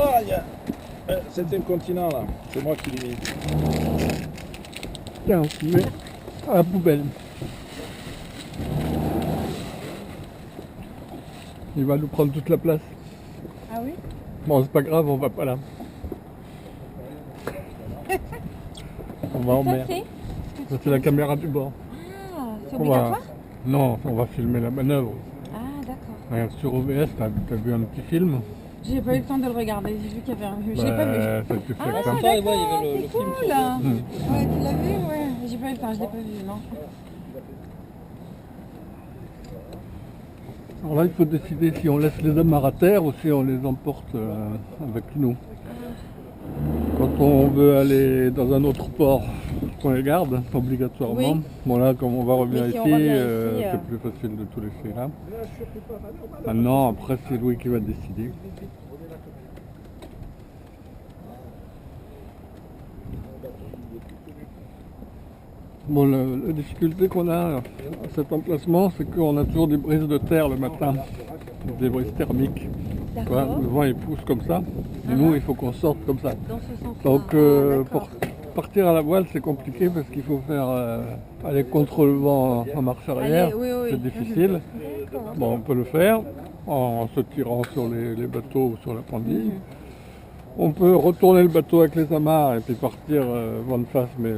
Ah, il y a 7e continent là, c'est moi qui l'ai mis. Tiens, on met à la poubelle. Il va nous prendre toute la place. Ah oui? Bon, c'est pas grave, on va pas là. On va en Ça mer. c'est? Ça, c'est la caméra du bord. Ah, c'est On va... obligatoire? Non, on va filmer la manœuvre. Ah d'accord. Regarde, sur OBS, t'as vu un petit film? J'ai pas eu le temps de le regarder, j'ai vu qu'il y avait un... Je l'ai pas vu. Ça te fait Ah, ça. d'accord, il y avait le c'est film cool sur là. Mm. Ouais, tu l'as vu? Ouais. J'ai pas eu le temps, je l'ai pas vu, non. Alors là, il faut décider si on laisse les amarres à terre ou si on les emporte avec nous. Quand on veut aller dans un autre port, on les garde obligatoirement. Oui. Bon là, comme on va revenir Oui, si ici, on revient ici, c'est plus facile de tout laisser là. Maintenant, après, c'est Louis qui va décider. Bon, la difficulté qu'on a à cet emplacement, c'est qu'on a toujours des brises de terre le matin, des brises thermiques. Tu vois, D'accord. le vent il pousse comme ça, et nous il faut qu'on sorte comme ça. Dans ce sens-là. Donc Ah, pour d'accord. partir à la voile c'est compliqué parce qu'il faut faire aller contre le vent en marche arrière, Allez, oui, oui. c'est difficile. D'accord. Bon, on peut le faire en se tirant sur les bateaux ou sur la pendille. On peut retourner le bateau avec les amarres et puis partir vent de face, mais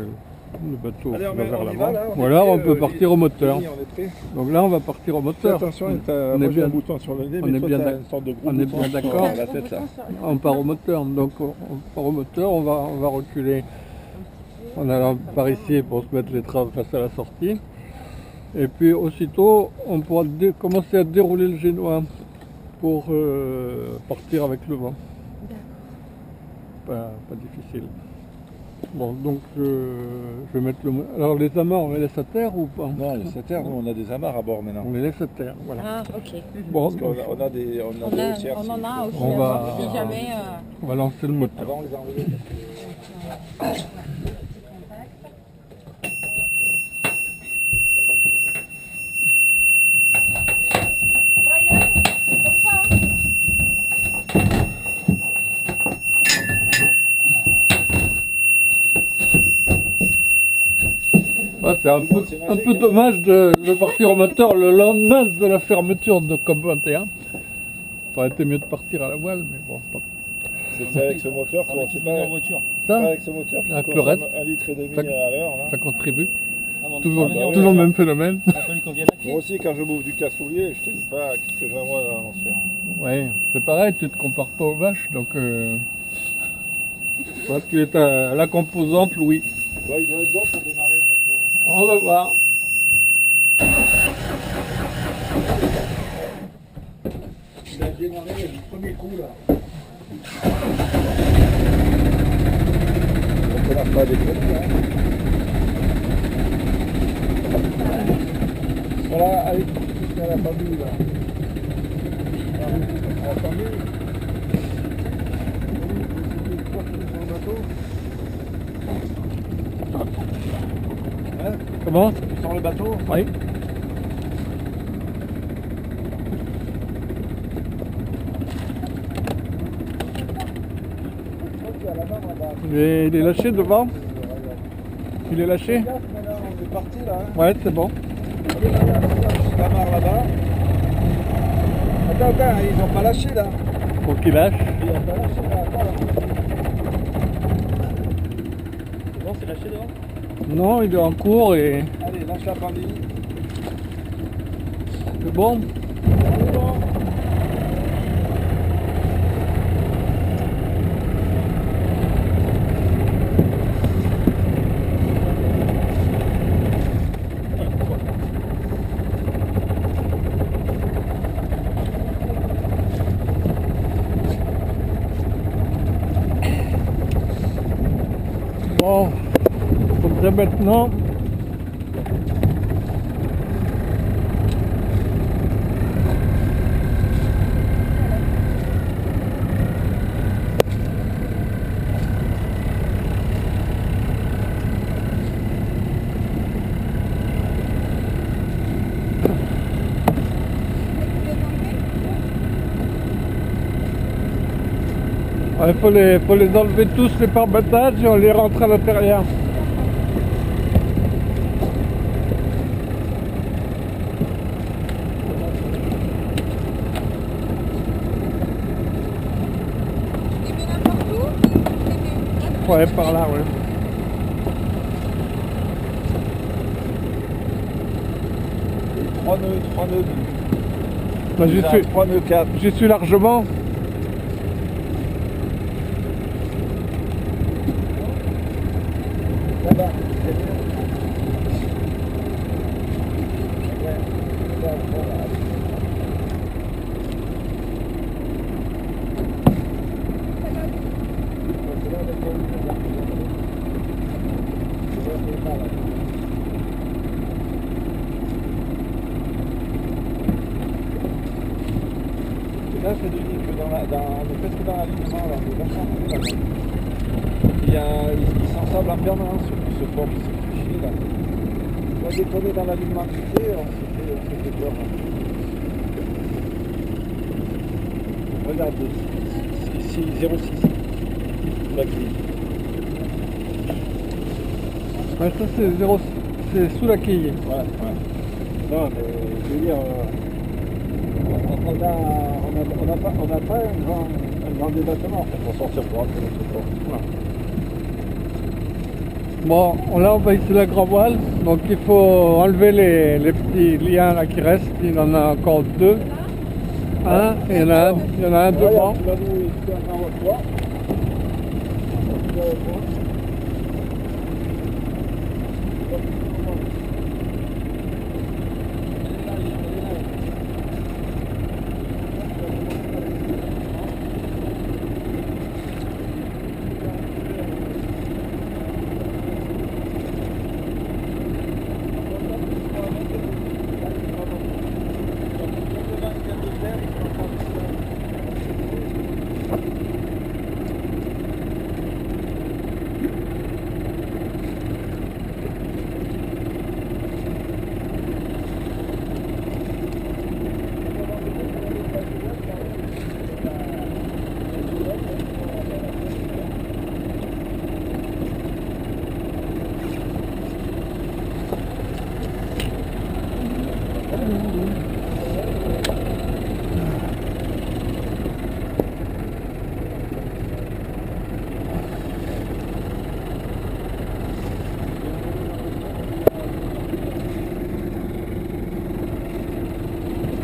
le bateau Allez, va vers on y l'avant. va, là, on Ou est alors prêt, on peut partir au moteur. Denis, on est prêt. Donc là on va partir au Fais moteur. attention, on moi est j'ai un bien, bouton sur le nez, on mais est toi bien t'as d'ac- une sorte de gros on est bouton bien sur d'accord. la tête là. on part au moteur. Donc on part au moteur, on va reculer en allant par ici pour se mettre les traves face à la sortie. Et puis aussitôt on pourra commencer à dérouler le génois pour partir avec le vent. Pas difficile. Bon, donc je vais mettre le... Alors les amarres, on les laisse à terre ou pas? Non, laisse à terre, nous on a des amarres à bord maintenant. On les laisse à terre, voilà. Ah, ok. Bon, Parce qu'on a des On, des a, haussières, on en a aussi. On va- Si jamais... on va lancer le moteur. Avant on les a enlevés. Ouais, c'est un peu dommage de partir au moteur le lendemain de la fermeture de COP21. Ça aurait été mieux de partir à la voile, mais bon, c'est pas... C'est avec ce moteur qu'on c'est pas, Ça, avec ce moteur qui avec le consomme reste, 1,5 litre ça- à l'heure. là. ça contribue. Avant de Toujours, revenir au toujours le moteur. même phénomène. Il a fallu qu'on vienne à pied. Moi aussi quand je m'ouvre du cassoulier, je te dis pas qu'est-ce que j'envoie dans l'atmosphère. Ouais, c'est pareil, tu te compares pas aux vaches, donc... toi, tu es à la composante, Louis. Ouais, il doit être bon pour démarrer le moteur. On va voir. Il a démarré du premier coup là. On ne pas déconner. Hein. Voilà, allez, jusqu'à la famille là. La famille. Hein? Comment? Tu sors le bateau? Oui. Il est lâché devant? Il est lâché? On est parti là. Hein. Ouais, c'est bon. La marre là-bas. Attends, ils n'ont pas lâché là. Faut qu'il lâche. Ils n'ont pas lâché là. Attends, là. C'est bon, c'est lâché devant. Non, il est en cours et Allez, lâche la pandémie. c'est bon. Bon, il faudrait maintenant Il faut les enlever tous les pare-batages et on les rentre à l'intérieur. Tu les mets n'importe où ou tu les mets Ouais, par là, ouais. Trois nœuds. Bah, Déjà, 3 nœuds 4. j'y suis largement. Là-bas. Là, c'est du lit que on est presque dans l'alignement, là, on est vachement rentré là-bas. Il s'ensable en permanence ce port qui s'est fait chier, là. On a déconné dans l'alignement du pied, on s'est fait peur. Regarde, ici, 06. La clé. Ouais, ça c'est 0, c'est sous la quille. Ouais. Non, mais je veux dire, on n'a pas un grand débattement en fait, pour sortir pour rentrer dans ce port. Voilà. Bon, là on va ici la grand voile, donc il faut enlever les petits liens là qui restent. Il en a encore deux. Un, et il y en a un devant. Tu vas nous expliquer un grand voile.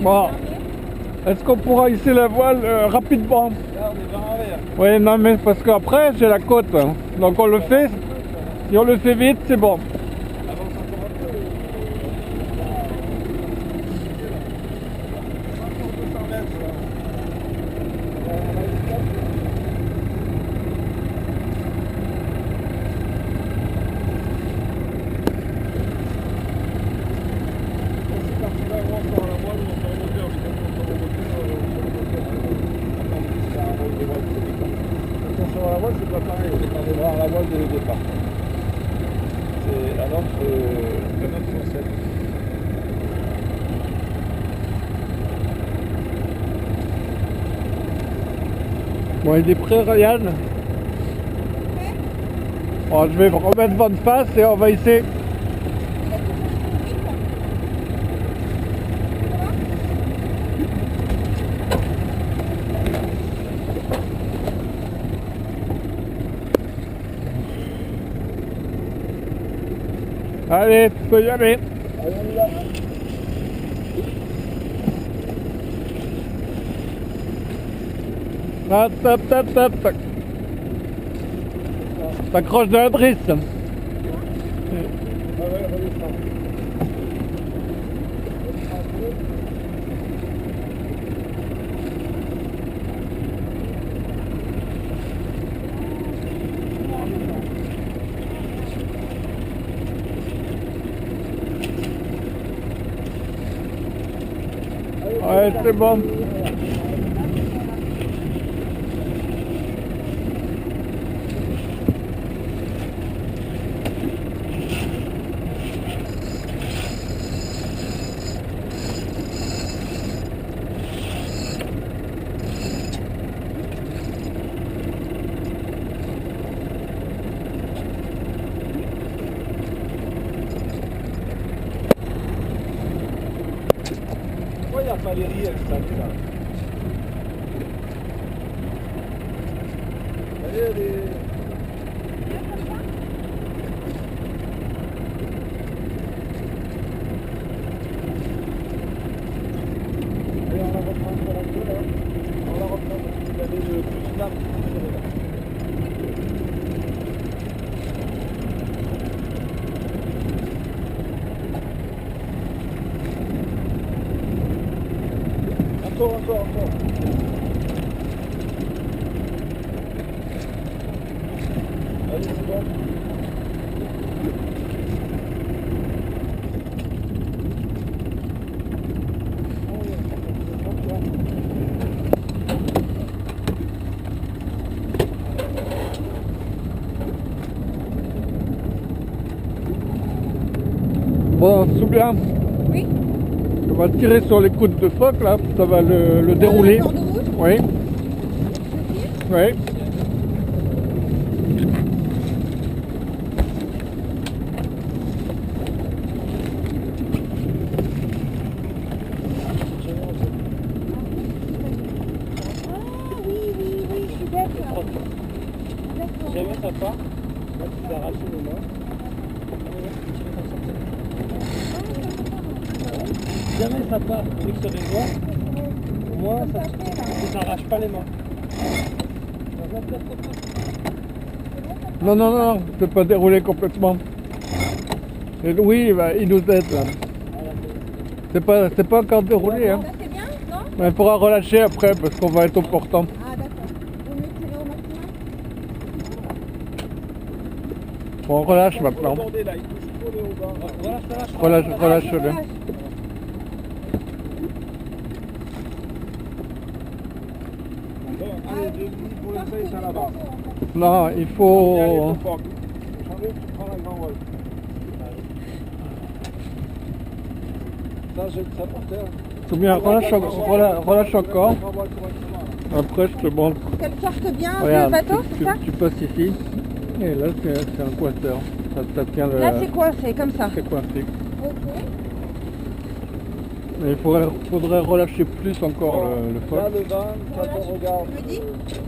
Bon, est-ce qu'on pourra hisser la voile rapidement? Là, on est vers l'arrière. Oui, non mais parce qu'après j'ai la côte, hein. Donc on le fait, si on le fait vite, c'est bon. Avance encore un peu. Sur la voile, c'est pas pareil, on est dans les bras à la voile dès le départ. C'est un autre concept. Bon, il est prêt, Ryan. Bon, je vais me remettre vent de face et on va hisser. Allez, tu peux y aller. Allez, on y va. Ah, tap, tap, tap, tac. T'accroches de la drisse. Ah ouais, redescends. Ouais, c'est bon. Valérie installée là. Allez, allez. Allez, on la reprend sur la queue là. On la reprend parce qu'il y avait le plus snap. Encore. Allez, c'est bon. Bon, Soubia, Oui. on va tirer sur les coudes de phoque là, ça va le dérouler. Corde rouge. Oui, oui. Ah oui, je suis bête. D'accord. Jamais ça part. Là, tu vas arracher les mains. Jamais ça part avec ce réseau. Au moins, ça n'arrache pas les mains. Non, c'est pas déroulé complètement. Et oui, il nous aide là. C'est pas encore déroulé, hein. Ça c'est bien, non? Mais il pourra relâcher après parce qu'on va être au portant. Ah d'accord. Vous mieux tirer au maximum? On relâche maintenant. Regardez là, il faut aller au bas. Relâche-le. Allez, pour l'instant, il est là-bas. Non, il faut. Changer, tu prends la grande voile. Ça par terre. C'est bien, relâche encore. Après, je te montre. Qu'elle porte bien Regarde, le bateau, c'est ça? tu passes ici. Et là, c'est un coinceur. Ça tient le. Là c'est quoi? C'est comme ça. C'est coincé. Ok. Mais il faudrait relâcher plus encore le Là, phoque. le vent, quand on regarde.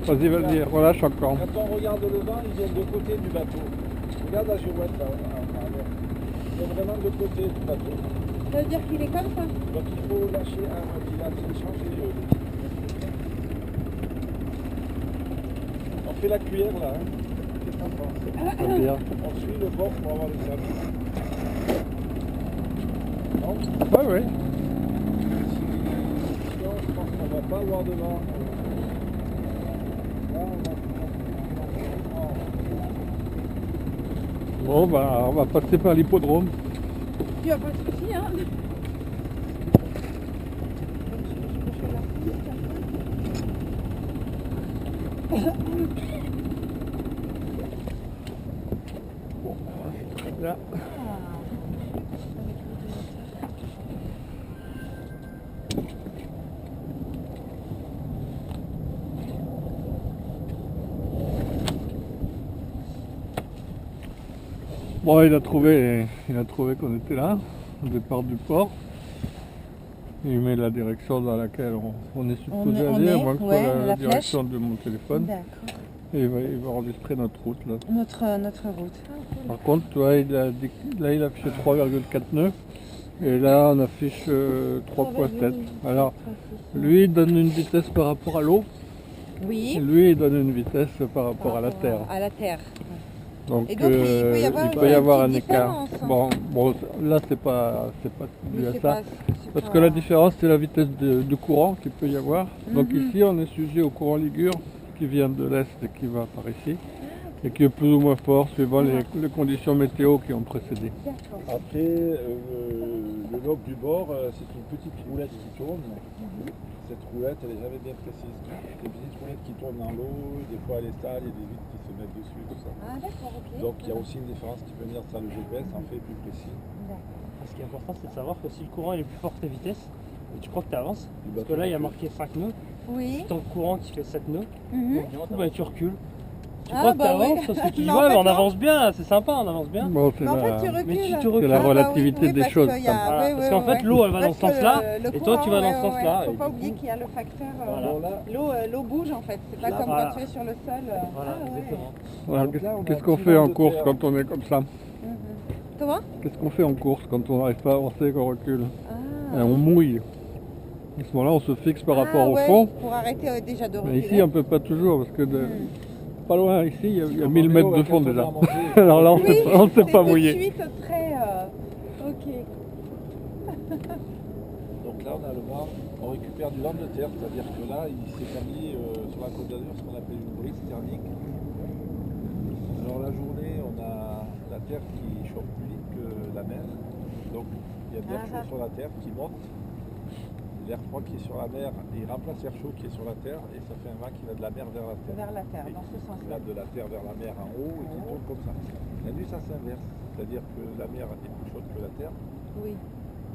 Je me dis? Vas-y, relâche encore. Quand on regarde le vent, il vient de côté du bateau. Regarde la girouette là. Il vient vraiment de côté du bateau. Ça veut dire qu'il est comme ça? Donc il faut lâcher il a changé. On fait la cuillère là. Hein. Qu'est-ce que t'en penses? C'est bien. On suit le bord pour avoir le sable. Non? Ouais. Sinon, je pense qu'on va pas avoir de vent. Là, Bon, bah, on va passer par l'hippodrome. Tu as pas de soucis, hein? Là. Bon, il a trouvé qu'on était là, au départ du port. Il met la direction dans laquelle on est supposé aller, moi je prends la direction de mon téléphone. D'accord. Et il va enregistrer notre route là. Notre route. Par contre, tu vois, il affiche 3,4 nœuds. Et là, on affiche 3,7. Alors, lui, il donne une vitesse par rapport à l'eau. Oui. Et lui, il donne une vitesse par rapport à la terre. À la terre. Donc, Et donc, il peut y avoir un une écart. différence. Bon, là, c'est pas dû à C'est ça. pas- c'est Parce pas- que la différence, c'est la vitesse de courant qu'il peut y avoir. Donc Mhm. ici, on est sujet au courant Ligure qui vient de l'est et qui va par ici. Et qui est plus ou moins fort suivant les conditions météo qui ont précédé. D'accord. Après, le lobe du bord, c'est une petite roulette qui tourne. Cette roulette, elle n'est jamais bien précise. C'est une petite roulette qui tourne dans l'eau, des fois elle est sale, il y a des vitres qui se mettent dessus, tout ça. Ah d'accord, ok. Donc il y a aussi une différence qui peut venir, ça le GPS en fait plus précis. Ce qui est important, c'est de savoir que si le courant est plus fort que ta vitesse, et tu crois que tu avances, Le parce que bateau là il y a recule. marqué 5 nœuds, Oui. ton courant qui fait 7 nœuds, Mhm. donc du coup bah, tu recules. Tu crois que t'avances parce que tu dis Non, ouais, en mais fait, on non. avance bien, c'est sympa, on avance bien. Bon, c'est Mais en fait, tu la... recules. Mais tu te c'est recules. la Ah, bah relativité oui, des parce choses. qu'il y a- ça. Voilà, oui, parce oui, qu'en fait, oui. l'eau, elle va dans Parce ce que sens-là, le et toi, tu vas dans ce courant, sens-là. Faut et pas du oublier coup- qu'il y a le facteur. Voilà. Alors là, L'eau bouge en fait. C'est pas Là, comme voilà. quand tu es sur le sol. Voilà, Ah, ouais. exactement. Voilà, Donc là, on a qu'est-ce un qu'on petit fait vent en de course terre. quand on est comme ça? Mhm. Comment? Qu'est-ce qu'on fait en course quand on n'arrive pas à avancer, qu'on recule? Ah. On mouille. À ce moment-là, on se fixe par rapport Ah, au ouais, fond. pour arrêter déjà de Mais reculer. ici, on peut pas toujours parce que pas loin ici, il y a Comme 1000 en mètres vélo, de quand fond on déjà. va manger. Alors là, on Oui, ne sait pas c'est mouiller. tout de suite très... Ok. Donc là, on a le vent, on récupère du vent de terre, c'est-à-dire que là, il s'est établi sur la Côte d'Azur ce qu'on appelle une brise thermique. Alors la journée, on a la terre qui chauffe plus vite que la mer, donc il y a de l'air chaud sur la terre qui monte. L'air froid qui est sur la mer, il remplace l'air chaud qui est sur la terre et ça fait un vent qui va de la mer vers la terre. Vers la terre, Et dans ce qui sens-là. va de la terre vers la mer en haut et qui tourne comme ça. La nuit, ça s'inverse, c'est-à-dire que la mer est plus chaude que la terre. Oui,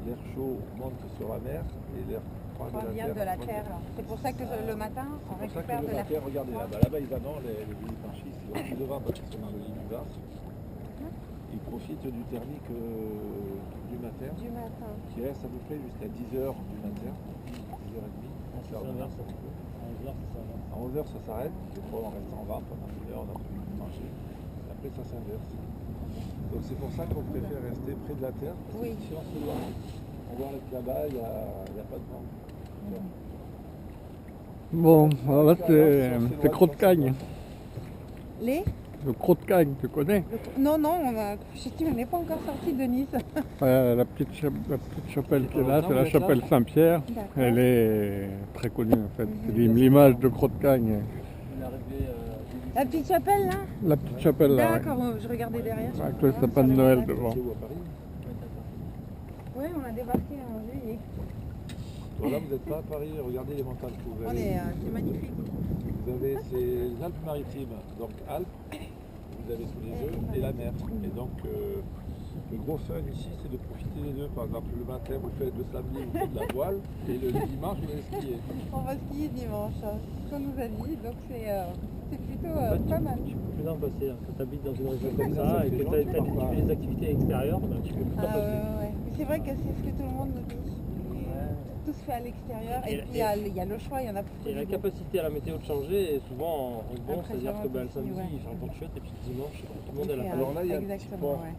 L'air chaud monte sur la mer et l'air froid ça vient de la terre. C'est pour ça que le matin, on C'est pour ça que récupère le de l'air matin, regardez là-bas, ils annoncent les villes ils ont plus de vent parce qu'ils sont dans le lit du Var. Ils profitent du thermique du matin, du matin. qui reste à peu près jusqu'à 10h du matin, 10h30. Ça s'inverse un petit peu. À 11h, ça s'inverse. À 11h, ça s'arrête, des fois on reste en vent pendant une heure, on a plus de manger. Après, ça s'inverse. Donc c'est pour ça qu'on préfère rester près de la terre. Parce Oui. que si on s'éloigne, on voit que là-bas, il n'y a pas de vent. Bon, alors là, c'est Crotte-Cagne. Les Le Crotte-Cagne, tu connais? Non, on n'est pas encore sorti de Nice. La petite chapelle qui est là, c'est la chapelle Saint-Pierre. D'accord. Elle est très connue en fait. C'est l'image de Crotte-Cagne. Il est arrivé La petite chapelle là La petite chapelle là, ouais. D'accord, je regardais derrière. Avec le sapin de Noël devant. C'est où à Paris? Oui, on a débarqué en juillet. Voilà, vous n'êtes pas à Paris, regardez les montagnes que vous avez. C'est magnifique. Vous avez les Alpes-Maritimes, donc Alpes, vous avez sous les yeux, et la mer. Et donc, le gros fun ici, c'est de profiter des deux. Par exemple, le matin, vous faites le samedi, vous faites de la voile, et le dimanche, vous allez skier. On va skier dimanche, ce qu'on nous a dit, donc c'est plutôt En fait, pas mal. tu peux plus en passer. Hein. Quand tu habites dans une région Ça comme ça et fait que gentil, tu parfois. fais des activités extérieures, ben, tu peux plus t'en Ah passer. ouais. Mais c'est vrai que c'est ce que tout le monde nous dit. Tout se fait à l'extérieur et puis il y a le choix, il y en a pour Et la capacité à la météo de changer, et souvent en bon, Après, c'est-à-dire ça que va ben, le aussi, samedi, ouais. il fait un temps chouette, et puis le dimanche, tout le monde est à la Alors là, il y a un petit exactement, port. ouais.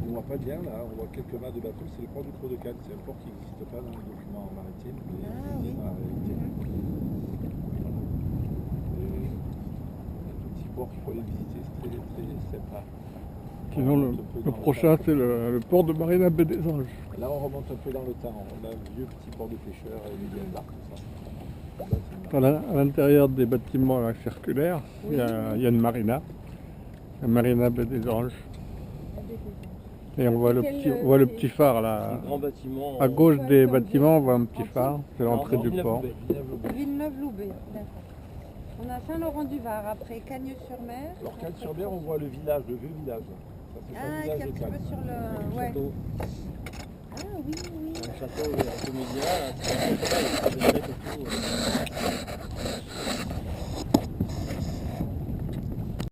On voit pas bien là, on voit quelques mâts de bateau, c'est le port du Creux de Cannes. C'est un port qui n'existe pas dans les documents maritimes, mais Ah, il oui. existe dans la réalité. Et un tout petit port qu'il faut aller visiter, c'est très sympa. Sinon, le prochain, c'est le port de Marina Baie des Anges. Là, on remonte un peu dans le temps. On a un vieux petit port de pêcheurs et des vieilles barques, tout ça. Là, c'est une marque. À l'intérieur des bâtiments là, circulaires, il y a une marina. La Marina Baie des Anges. Et on voit on voit le petit phare là. Un grand bâtiment. À gauche Ouais, des comme bâtiments, on voit un petit phare. C'est l'entrée du port. Villeneuve-Loubet, d'accord. On a Saint-Laurent-du-Var, après Cagnes-sur-Mer. Alors, Cannes-sur-Mer, on voit le village, le vieux village. Ça, c'est Ah, un qui est un village de petit peu Cannes. sur le... Ouais. Château. Ah oui, oui. Un château un peu médiéval, c'est un peu et tout.